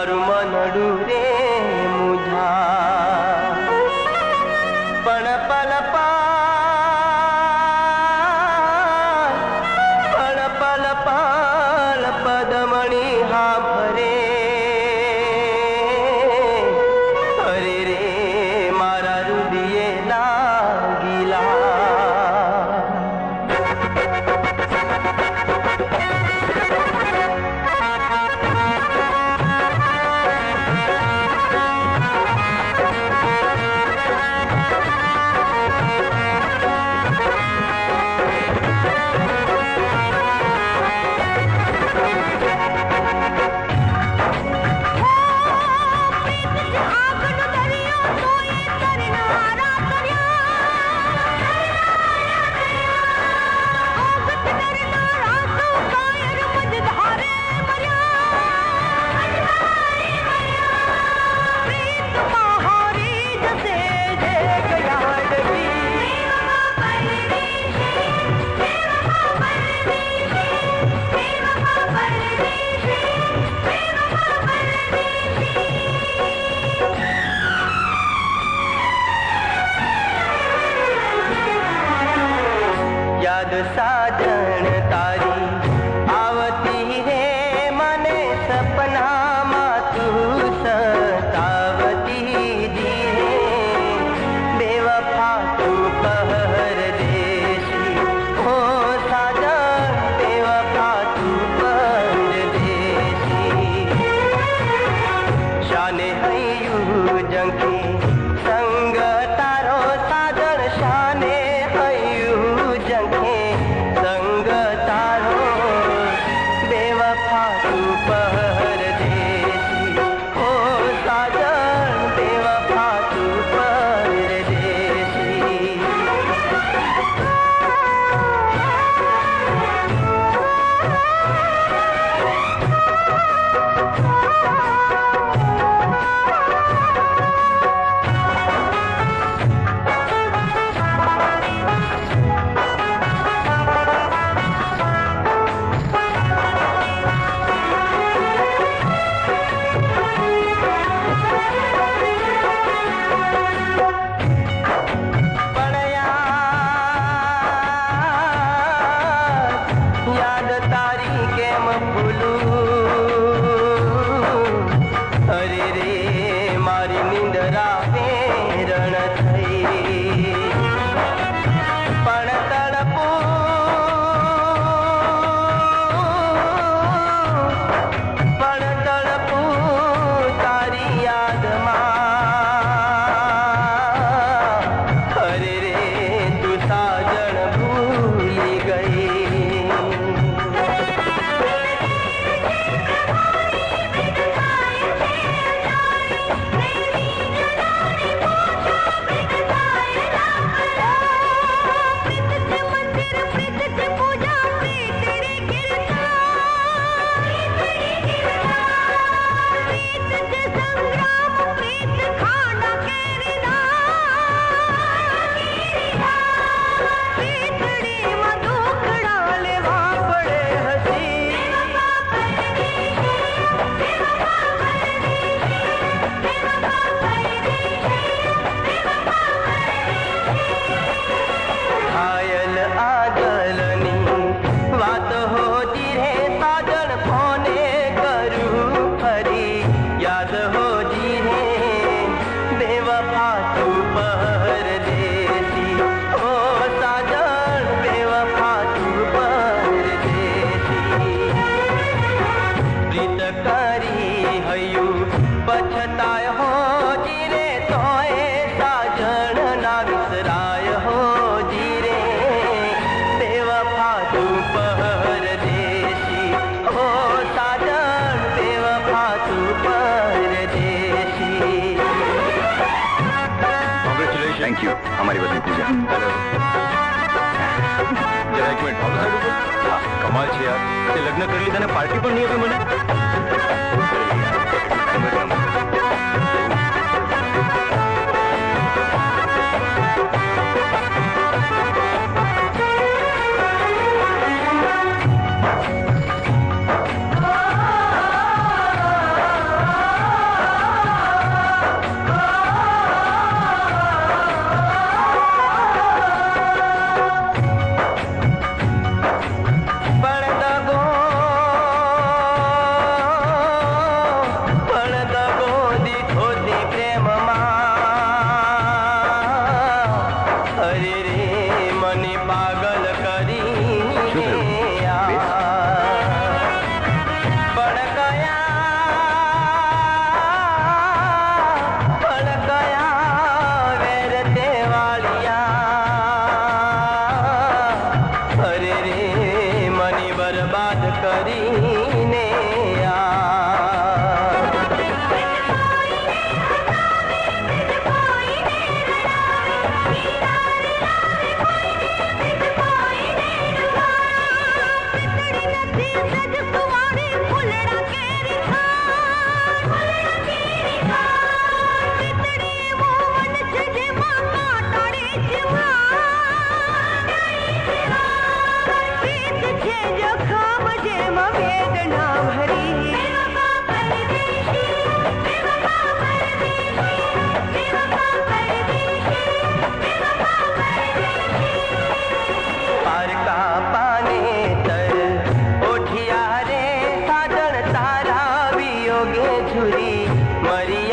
मारू मनडू रे मुझा पण पल पाल पदमणी हा भरे अरे रे मारा हृदये लागिला याद साजन तारी आवती है मने सपना मा तू सतावती दी है बेवफा तू परदेसी ओ साजन बेवफा तू परदेसी शाने हयू जंकी संग तारो साजन शाने हयू जंखे संग तारो बेवफा तू परदेसी ओ साजन बेवफा तू परदेसी याद तारी केम भूलू अरे रे मारी निंदरा वेरण थई पण तड़पू तारी याद अरे रे तू साजन भूली गई घायल आगलनी बात होती रे साजन फोने करू फरी याद होती रे बेवफा तू परदेसी ओ साजन बेवफा तू परदेसी प्रीत करी हयू पछताय हो जीरे तोए साजन ना विसराय हो जीरे बेवफा तू परदेसी ओ साजन बेवफा तू परदेसी कांग्रेचुलेशन थैंक यू हमारी बदन पूजा हेलो जरा एक मिनट हाँ कमाल छे यार ते लग्न कर लीधा ने पार्टी पण नहीं आपी मने मरी